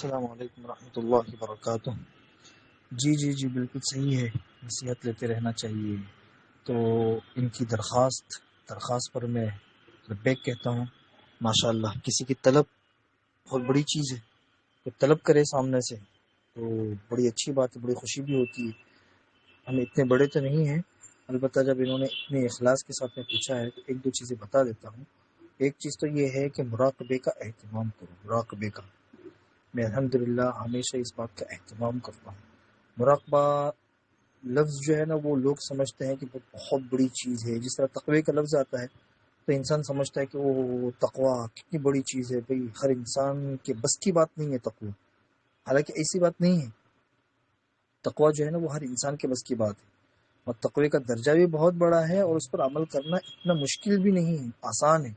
السلام علیکم ورحمۃ اللہ وبرکاتہ۔ جی بالکل صحیح ہے، نصیحت لیتے رہنا چاہیے۔ تو ان کی درخواست پر میں لبیک کہتا ہوں۔ ماشاءاللہ، کسی کی طلب بہت بڑی چیز ہے، تو طلب کرے سامنے سے تو بڑی اچھی بات ہے، بڑی خوشی بھی ہوتی ہے۔ ہم اتنے بڑے تو نہیں ہیں، البتہ جب انہوں نے اتنے اخلاص کے ساتھ میں پوچھا ہے تو ایک دو چیزیں بتا دیتا ہوں۔ ایک چیز تو یہ ہے کہ مراقبے کا اہتمام کرو، مراقبے کا میں الحمدللہ ہمیشہ اس بات کا اہتمام کرتا ہوں۔ مراقبہ لفظ جو ہے نا، وہ لوگ سمجھتے ہیں کہ بہت بڑی چیز ہے۔ جس طرح تقوی کا لفظ آتا ہے تو انسان سمجھتا ہے کہ وہ تقوی کتنی بڑی چیز ہے، بھئی ہر انسان کے بس کی بات نہیں ہے تقوی۔ حالانکہ ایسی بات نہیں ہے، تقوی جو ہے نا وہ ہر انسان کے بس کی بات ہے، اور تقوی کا درجہ بھی بہت بڑا ہے، اور اس پر عمل کرنا اتنا مشکل بھی نہیں ہے، آسان ہے،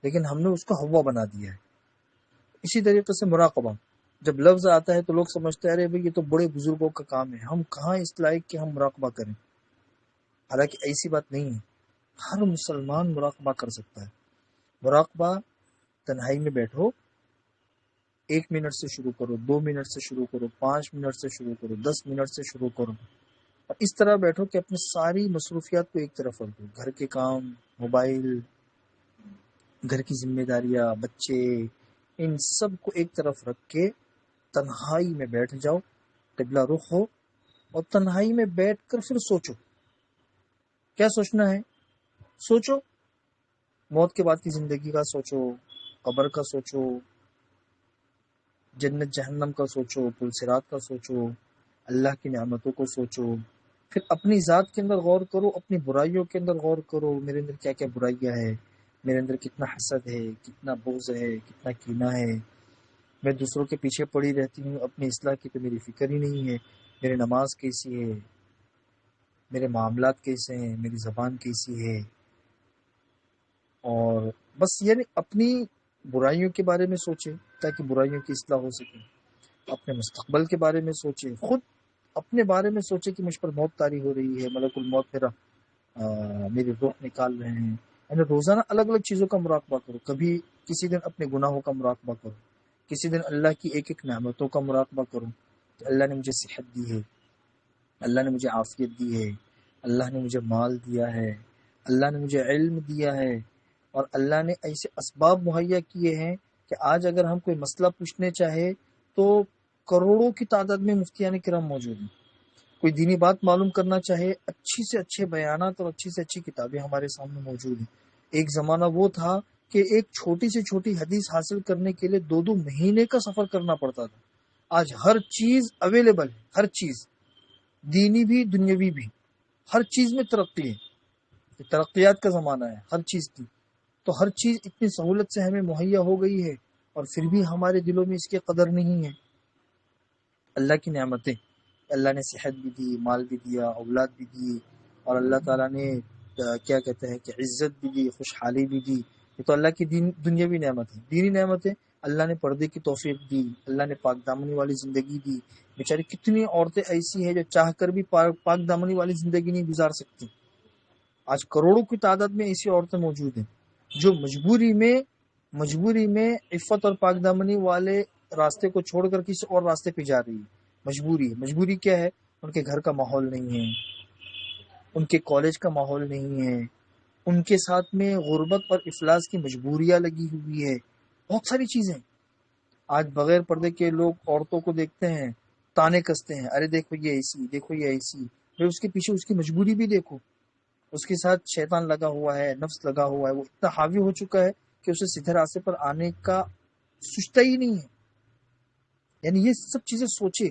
لیکن ہم نے اس کو ہوا بنا دیا ہے۔ اسی طریقے سے مراقبہ جب لفظ آتا ہے تو لوگ سمجھتے ہیں ارے بھئی یہ تو بڑے بزرگوں کا کام ہے، ہم کہاں اس لائق کہ ہم مراقبہ کریں۔ حالانکہ ایسی بات نہیں ہے، ہر مسلمان مراقبہ کر سکتا ہے۔ مراقبہ تنہائی میں بیٹھو، 1 منٹ سے شروع کرو، 2 منٹ سے شروع کرو، 5 منٹ سے شروع کرو، 10 منٹ سے شروع کرو، اور اس طرح بیٹھو کہ اپنی ساری مصروفیات کو ایک طرف رکھ دو، گھر کے کام، موبائل، گھر کی ذمہ داریاں، بچے، ان سب کو ایک طرف رکھ کے تنہائی میں بیٹھ جاؤ، قبلہ رخ ہو، اور تنہائی میں بیٹھ کر پھر سوچو۔ کیا سوچنا ہے؟ سوچو موت کے بعد کی زندگی کا سوچو، قبر کا سوچو، جنت جہنم کا سوچو، پل صراط کا سوچو، اللہ کی نعمتوں کو سوچو۔ پھر اپنی ذات کے اندر غور کرو، اپنی برائیوں کے اندر غور کرو، میرے اندر کیا کیا برائیاں ہیں، میرے اندر کتنا حسد ہے، کتنا بغض ہے، کتنا کینہ ہے، میں دوسروں کے پیچھے پڑی رہتی ہوں، اپنی اصلاح کی تو میری فکر ہی نہیں ہے، میری نماز کیسی ہے، میرے معاملات کیسے ہیں، میری زبان کیسی ہے۔ اور بس یعنی اپنی برائیوں کے بارے میں سوچے تاکہ برائیوں کی اصلاح ہو سکے، اپنے مستقبل کے بارے میں سوچے، خود اپنے بارے میں سوچے کہ مجھ پر موت طاری ہو رہی ہے، ملک الموت میری روح نکال رہے ہیں۔ یعنی روزانہ الگ الگ چیزوں کا مراقبہ کرو، کبھی کسی دن اپنے گناہوں کا مراقبہ کرو، کسی دن اللہ کی ایک ایک نعمتوں کا مراقبہ کرو کہ اللہ نے مجھے صحت دی ہے، اللہ نے مجھے عافیت دی ہے، اللہ نے مجھے مال دیا ہے، اللہ نے مجھے علم دیا ہے، اور اللہ نے ایسے اسباب مہیا کیے ہیں کہ آج اگر ہم کوئی مسئلہ پوچھنے چاہے تو کروڑوں کی تعداد میں مفتیان کرام موجود ہیں۔ کوئی دینی بات معلوم کرنا چاہے، اچھی سے اچھے بیانات اور اچھی سے اچھی کتابیں ہمارے سامنے موجود ہیں۔ ایک زمانہ وہ تھا کہ ایک چھوٹی سے چھوٹی حدیث حاصل کرنے کے لیے 2 مہینے کا سفر کرنا پڑتا تھا۔ آج ہر چیز اویلیبل ہے، ہر چیز، دینی بھی دنیاوی بھی، ہر چیز میں ترقی ہے، یہ ترقیات کا زمانہ ہے ہر چیز کی۔ تو ہر چیز اتنی سہولت سے ہمیں مہیا ہو گئی ہے، اور پھر بھی ہمارے دلوں میں اس کی قدر نہیں ہے۔ اللہ کی نعمتیں، اللہ نے صحت بھی دی، مال بھی دیا، اولاد بھی دی، اور اللہ تعالیٰ نے کیا کہتے ہیں کہ عزت بھی دی، خوشحالی بھی دی۔ یہ تو اللہ کی دنیاوی نعمت ہے۔ دینی نعمتیں، اللہ نے پردے کی توفیق دی، اللہ نے پاک دامنی والی زندگی دی۔ بیچاری کتنی عورتیں ایسی ہیں جو چاہ کر بھی پاک دامنی والی زندگی نہیں گزار سکتی۔ آج کروڑوں کی تعداد میں ایسی عورتیں موجود ہیں جو مجبوری میں عفت اور پاک دامنی والے راستے کو چھوڑ کر کسی اور راستے پہ جا رہی ہے۔ مجبوری کیا ہے؟ ان کے گھر کا ماحول نہیں ہے، ان کے کالج کا ماحول نہیں ہے، ان کے ساتھ میں غربت اور افلاس کی مجبوریاں لگی ہوئی ہے، بہت ساری چیزیں۔ آج بغیر پردے کے لوگ عورتوں کو دیکھتے ہیں، تانے کستے ہیں، ارے دیکھو یہ ایسی، دیکھو یہ ایسی۔ پھر اس کے پیچھے اس کی مجبوری بھی دیکھو، اس کے ساتھ شیطان لگا ہوا ہے، نفس لگا ہوا ہے، وہ اتنا حاوی ہو چکا ہے کہ اسے سیدھے راستے پر آنے کا سوچتا ہی نہیں ہے۔ یعنی یہ سب چیزیں سوچے،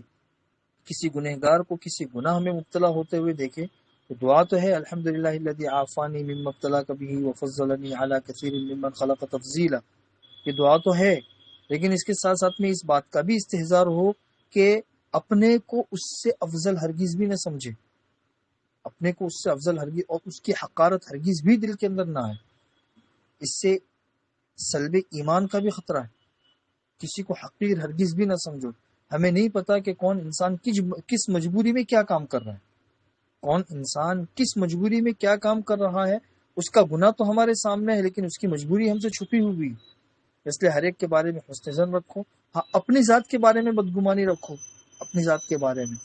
کسی گنہگار کو کسی گناہ میں مبتلا ہوتے ہوئے دیکھے تو دعا تو ہے الحمدللہ الذی عافانی مما ابتلاک بہ وفضلنی علی کثیر ممن خلق تفضیلا، یہ دعا تو ہے، لیکن اس کے ساتھ ساتھ میں اس بات کا بھی استحضار ہو کہ اپنے کو اس سے افضل ہرگز بھی نہ سمجھے، اپنے کو اس سے افضل ہرگز، اور اس کی حقارت ہرگز بھی دل کے اندر نہ آئے۔ اس سے سلب ایمان کا بھی خطرہ ہے، کسی کو حقیر ہرگز بھی نہ سمجھو۔ ہمیں نہیں پتا کہ کون انسان کس مجبوری میں کیا کام کر رہا ہے، کون انسان کس مجبوری میں کیا کام کر رہا ہے۔ اس کا گناہ تو ہمارے سامنے ہے، لیکن اس کی مجبوری ہم سے چھپی ہوئی، اس لیے ہر ایک کے بارے میں حسن ظن رکھو، ہاں اپنی ذات کے بارے میں بدگمانی رکھو، اپنی ذات کے بارے میں۔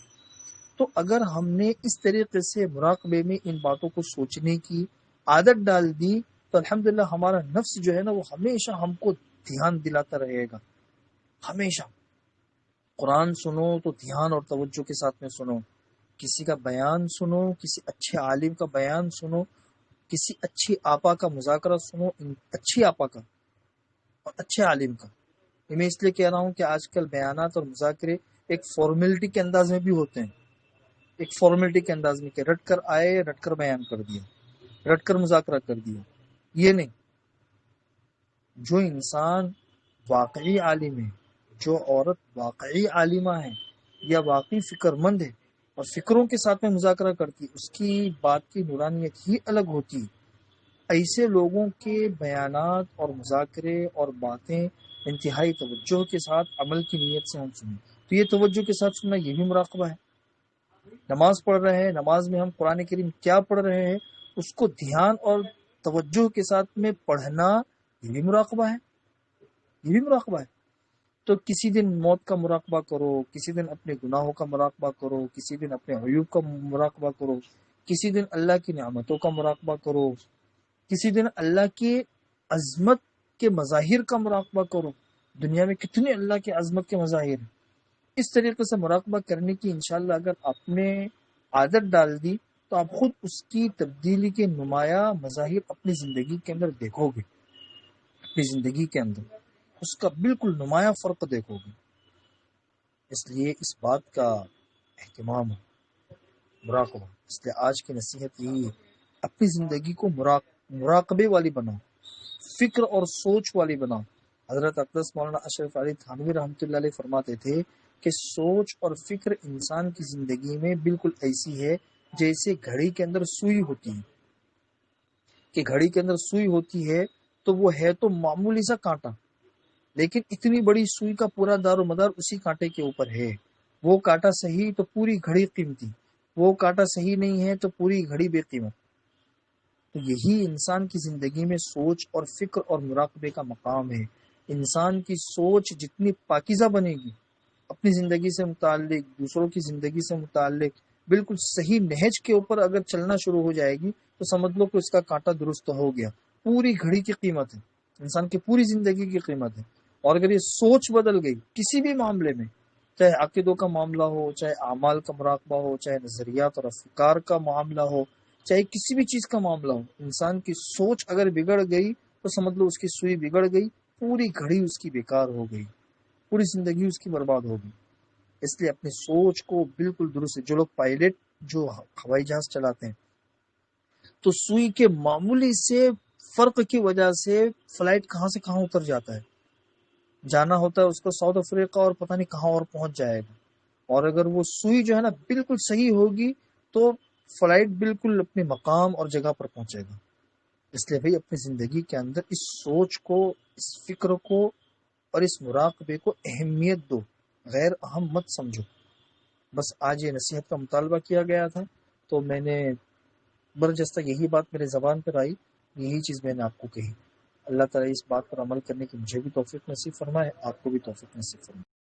تو اگر ہم نے اس طریقے سے مراقبے میں ان باتوں کو سوچنے کی عادت ڈال دی تو الحمدللہ ہمارا نفس جو ہے نا وہ ہمیشہ ہم کو دھیان دلاتا رہے گا۔ ہمیشہ قرآن سنو تو دھیان اور توجہ کے ساتھ میں سنو، کسی کا بیان سنو، کسی اچھے عالم کا بیان سنو، کسی اچھی آپا کا مذاکرہ سنو، اچھی آپا کا اور اچھے عالم کا۔ یہ میں اس لیے کہہ رہا ہوں کہ آج کل بیانات اور مذاکرے ایک فارمیلٹی کے انداز میں بھی ہوتے ہیں، ایک فارمیلٹی کے انداز میں کہ رٹ کر آئے، رٹ کر بیان کر دیا، رٹ کر مذاکرہ کر دیا۔ یہ نہیں، جو انسان واقعی عالم ہے، جو عورت واقعی عالمہ ہے یا واقعی فکر مند ہے اور فکروں کے ساتھ میں مذاکرہ کرتی، اس کی بات کی نورانیت ہی الگ ہوتی۔ ایسے لوگوں کے بیانات اور مذاکرے اور باتیں انتہائی توجہ کے ساتھ عمل کی نیت سے ہم سنیں تو یہ توجہ کے ساتھ سننا یہ بھی مراقبہ ہے۔ نماز پڑھ رہے ہیں، نماز میں ہم قرآن کریم کیا پڑھ رہے ہیں اس کو دھیان اور توجہ کے ساتھ میں پڑھنا یہ بھی مراقبہ ہے، یہ بھی مراقبہ ہے۔ تو کسی دن موت کا مراقبہ کرو، کسی دن اپنے گناہوں کا مراقبہ کرو، کسی دن اپنے عیوب کا مراقبہ کرو، کسی دن اللہ کی نعمتوں کا مراقبہ کرو، کسی دن اللہ کی عظمت کے مظاہر کا مراقبہ کرو۔ دنیا میں کتنے اللہ کے عظمت کے مظاہر ہیں۔ اس طریقے سے مراقبہ کرنے کی انشاءاللہ اگر آپ نے عادت ڈال دی تو آپ خود اس کی تبدیلی کے نمایاں مظاہر اپنی زندگی کے اندر دیکھو گے، اپنی زندگی کے اندر اس کا بالکل نمایاں فرق دیکھو گے۔ اس لیے اس بات کا اہتمام ہو، مراقبہ۔ اس لیے آج کی نصیحت یہی ہے، اپنی زندگی کو مراقبے والی بناؤ، فکر اور سوچ والی بناؤ۔ حضرت اقدس مولانا اشرف علی تھانوی رحمۃ اللہ علیہ فرماتے تھے کہ سوچ اور فکر انسان کی زندگی میں بالکل ایسی ہے جیسے گھڑی کے اندر سوئی ہوتی ہے، کہ گھڑی کے اندر سوئی ہوتی ہے تو وہ ہے تو معمولی سا کانٹا، لیکن اتنی بڑی سوئی کا پورا دار و مدار اسی کانٹے کے اوپر ہے۔ وہ کانٹا صحیح تو پوری گھڑی قیمتی، وہ کانٹا صحیح نہیں ہے تو پوری گھڑی بے قیمت۔ تو یہی انسان کی زندگی میں سوچ اور فکر اور مراقبے کا مقام ہے۔ انسان کی سوچ جتنی پاکیزہ بنے گی، اپنی زندگی سے متعلق، دوسروں کی زندگی سے متعلق بالکل صحیح نہج کے اوپر اگر چلنا شروع ہو جائے گی تو سمجھ لو کہ اس کا کانٹا درست ہو گیا۔ پوری گھڑی کی قیمت ہے، انسان کی پوری زندگی کی قیمت ہے۔ اور اگر یہ سوچ بدل گئی کسی بھی معاملے میں، چاہے عقیدوں کا معاملہ ہو، چاہے اعمال کا مراقبہ ہو، چاہے نظریات اور افکار کا معاملہ ہو، چاہے کسی بھی چیز کا معاملہ ہو، انسان کی سوچ اگر بگڑ گئی تو سمجھ لو اس کی سوئی بگڑ گئی، پوری گھڑی اس کی بیکار ہو گئی، پوری زندگی اس کی برباد ہو گئی۔ اس لیے اپنی سوچ کو بالکل درست، جو لوگ پائلٹ جو ہوائی جہاز چلاتے ہیں تو سوئی کے معمولی سے فرق کی وجہ سے فلائٹ کہاں سے کہاں اتر جاتا ہے، جانا ہوتا ہے اس کو ساؤتھ افریقہ اور پتہ نہیں کہاں اور پہنچ جائے گا۔ اور اگر وہ سوئی جو ہے نا بالکل صحیح ہوگی تو فلائٹ بالکل اپنے مقام اور جگہ پر پہنچے گا۔ اس لیے بھائی اپنی زندگی کے اندر اس سوچ کو، اس فکر کو اور اس مراقبے کو اہمیت دو، غیر اہم مت سمجھو۔ بس آج یہ نصیحت کا مطالبہ کیا گیا تھا تو میں نے برجستہ یہی بات میرے زبان پر آئی، یہی چیز میں نے آپ کو کہی۔ اللہ تعالیٰ اس بات پر عمل کرنے کی مجھے بھی توفیق نصیب فرمائے، آپ کو بھی توفیق نصیب فرمائے۔